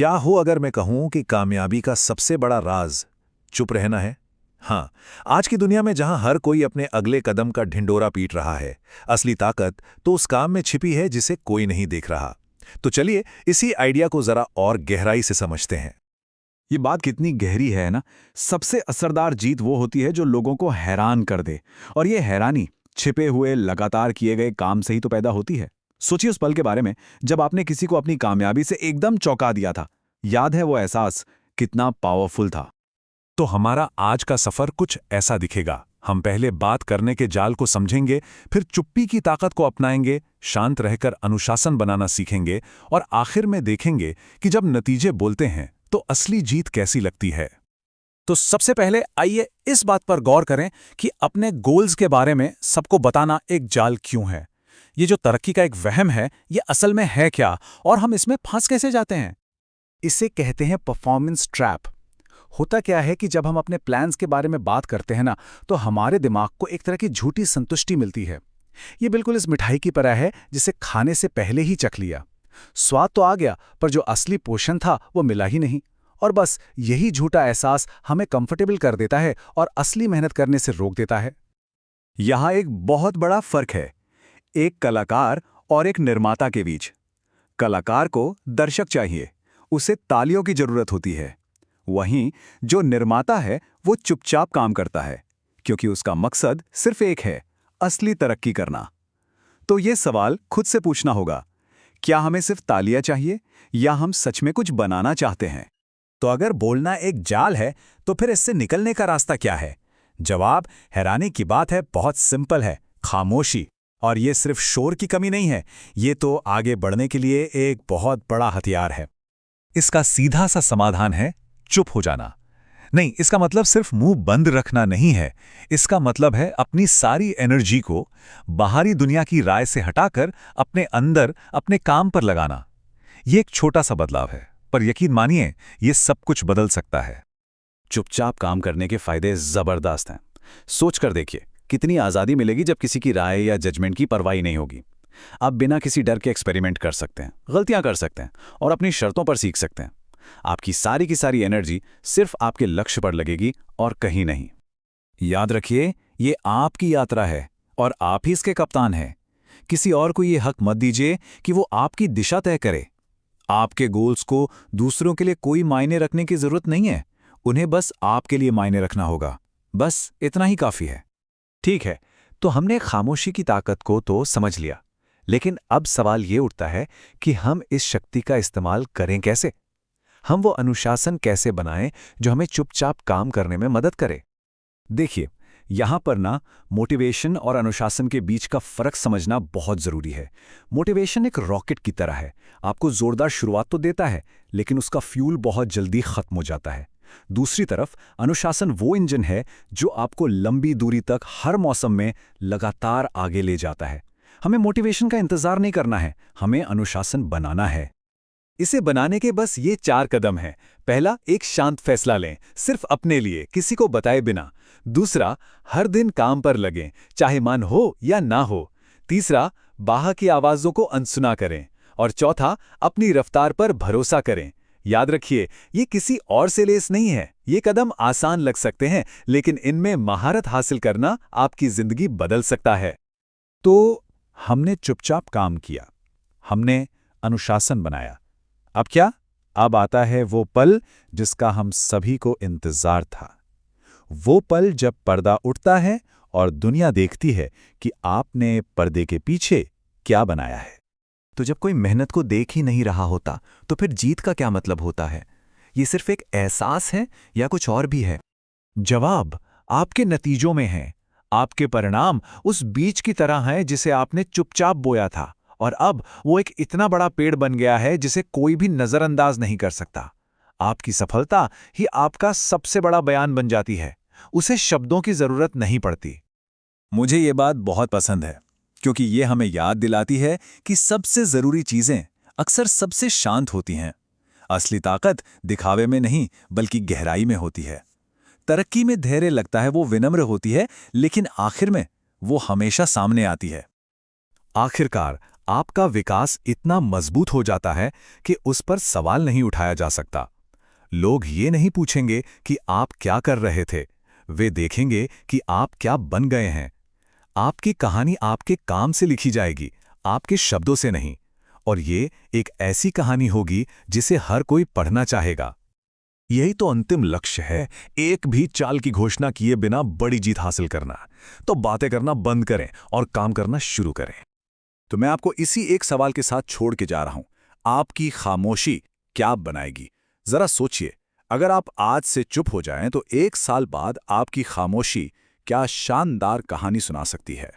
क्या हो अगर मैं कहूं कि कामयाबी का सबसे बड़ा राज चुप रहना है। हाँ, आज की दुनिया में जहां हर कोई अपने अगले कदम का ढिंडोरा पीट रहा है, असली ताकत तो उस काम में छिपी है जिसे कोई नहीं देख रहा। तो चलिए इसी आइडिया को जरा और गहराई से समझते हैं। ये बात कितनी गहरी है ना। सबसे असरदार जीत वो होती है जो लोगों को हैरान कर दे। और ये हैरानी छिपे हुए लगातार किए गए काम से ही तो पैदा होती है। सोचिए उस पल के बारे में जब आपने किसी को अपनी कामयाबी से एकदम चौंका दिया था। याद है वो एहसास कितना पावरफुल था। तो हमारा आज का सफर कुछ ऐसा दिखेगा। हम पहले बात करने के जाल को समझेंगे, फिर चुप्पी की ताकत को अपनाएंगे, शांत रहकर अनुशासन बनाना सीखेंगे और आखिर में देखेंगे कि जब नतीजे बोलते हैं तो असली जीत कैसी लगती है। तो सबसे पहले आइए इस बात पर गौर करें कि अपने गोल्स के बारे में सबको बताना एक जाल क्यों है। ये जो तरक्की का एक वहम है, ये असल में है क्या और हम इसमें फंस कैसे जाते हैं? इसे कहते हैं परफॉर्मेंस ट्रैप। होता क्या है कि जब हम अपने प्लान्स के बारे में बात करते हैं ना, तो हमारे दिमाग को एक तरह की झूठी संतुष्टि मिलती है। ये बिल्कुल इस मिठाई की तरह है जिसे खाने से पहले ही चख लिया। स्वाद तो आ गया, पर जो असली पोषण था वो मिला ही नहीं। और बस यही झूठा एहसास हमें कंफर्टेबल कर देता है और असली मेहनत करने से रोक देता है। यहां एक बहुत बड़ा फर्क है, एक कलाकार और एक निर्माता के बीच। कलाकार को दर्शक चाहिए, उसे तालियों की जरूरत होती है। वहीं जो निर्माता है वो चुपचाप काम करता है, क्योंकि उसका मकसद सिर्फ एक है, असली तरक्की करना। तो ये सवाल खुद से पूछना होगा, क्या हमें सिर्फ तालियां चाहिए या हम सच में कुछ बनाना चाहते हैं? तो अगर बोलना एक जाल है, तो फिर इससे निकलने का रास्ता क्या है? जवाब हैरानी की बात है, बहुत सिंपल है, खामोशी। और ये सिर्फ शोर की कमी नहीं है, ये तो आगे बढ़ने के लिए एक बहुत बड़ा हथियार है। इसका सीधा सा समाधान है चुप हो जाना। नहीं, इसका मतलब सिर्फ मुंह बंद रखना नहीं है। इसका मतलब है अपनी सारी एनर्जी को बाहरी दुनिया की राय से हटाकर अपने अंदर अपने काम पर लगाना। ये एक छोटा सा बदलाव है, पर यकीन मानिए ये सब कुछ बदल सकता है। चुपचाप काम करने के फायदे जबरदस्त हैं। सोच कर देखिए, कितनी आज़ादी मिलेगी जब किसी की राय या जजमेंट की परवाही नहीं होगी। आप बिना किसी डर के एक्सपेरिमेंट कर सकते हैं, गलतियां कर सकते हैं और अपनी शर्तों पर सीख सकते हैं। आपकी सारी की सारी एनर्जी सिर्फ आपके लक्ष्य पर लगेगी और कहीं नहीं। याद रखिए, ये आपकी यात्रा है और आप ही इसके कप्तान हैं। किसी और को ये हक मत दीजिए कि वो आपकी दिशा तय करे। आपके गोल्स को दूसरों के लिए कोई मायने रखने की जरूरत नहीं है, उन्हें बस आपके लिए मायने रखना होगा। बस इतना ही काफी है। ठीक है, तो हमने खामोशी की ताकत को तो समझ लिया, लेकिन अब सवाल ये उठता है कि हम इस शक्ति का इस्तेमाल करें कैसे? हम वो अनुशासन कैसे बनाएं जो हमें चुपचाप काम करने में मदद करे? देखिए, यहां पर ना मोटिवेशन और अनुशासन के बीच का फर्क समझना बहुत जरूरी है। मोटिवेशन एक रॉकेट की तरह है, आपको जोरदार शुरुआत तो देता है, लेकिन उसका फ्यूल बहुत जल्दी खत्म हो जाता है। दूसरी तरफ अनुशासन वो इंजन है जो आपको लंबी दूरी तक हर मौसम में लगातार आगे ले जाता है। हमें मोटिवेशन का इंतजार नहीं करना है, हमें अनुशासन बनाना है। इसे बनाने के बस ये 4 कदम हैं। पहला, एक शांत फैसला लें, सिर्फ अपने लिए, किसी को बताए बिना। दूसरा, हर दिन काम पर लगें, चाहे मन हो या ना हो। तीसरा, बाहर की आवाज़ों को अनसुना करें। और चौथा, अपनी रफ्तार पर भरोसा करें। याद रखिए, ये किसी और से लेस नहीं है। ये कदम आसान लग सकते हैं, लेकिन इनमें महारत हासिल करना आपकी जिंदगी बदल सकता है। तो हमने चुपचाप काम किया, हमने अनुशासन बनाया। अब क्या? अब आता है वो पल जिसका हम सभी को इंतजार था। वो पल जब पर्दा उठता है और दुनिया देखती है कि आपने पर्दे के पीछे क्या बनाया है। तो जब कोई मेहनत को देख ही नहीं रहा होता, तो फिर जीत का क्या मतलब होता है? ये सिर्फ एक एहसास है या कुछ और भी है? जवाब आपके नतीजों में है। आपके परिणाम उस बीज की तरह हैं जिसे आपने चुपचाप बोया था, और अब वो एक इतना बड़ा पेड़ बन गया है जिसे कोई भी नजरअंदाज नहीं कर सकता। आपकी सफलता ही आपका सबसे बड़ा बयान बन जाती है, उसे शब्दों की जरूरत नहीं पड़ती। मुझे ये बात बहुत पसंद है, क्योंकि ये हमें याद दिलाती है कि सबसे जरूरी चीजें अक्सर सबसे शांत होती हैं। असली ताकत दिखावे में नहीं, बल्कि गहराई में होती है। तरक्की में धैर्य लगता है वो विनम्र होती है, लेकिन आखिर में वो हमेशा सामने आती है। आखिरकार आपका विकास इतना मजबूत हो जाता है कि उस पर सवाल नहीं उठाया जा सकता। लोग ये नहीं पूछेंगे कि आप क्या कर रहे थे, वे देखेंगे कि आप क्या बन गए हैं। आपकी कहानी आपके काम से लिखी जाएगी, आपके शब्दों से नहीं। और ये एक ऐसी कहानी होगी जिसे हर कोई पढ़ना चाहेगा। यही तो अंतिम लक्ष्य है, एक भी चाल की घोषणा किए बिना बड़ी जीत हासिल करना। तो बातें करना बंद करें और काम करना शुरू करें। तो मैं आपको इसी एक सवाल के साथ छोड़ के जा रहा हूं, आपकी खामोशी क्या बनाएगी? जरा सोचिए, अगर आप आज से चुप हो जाएं तो 1 साल बाद आपकी खामोशी क्या शानदार कहानी सुना सकती है।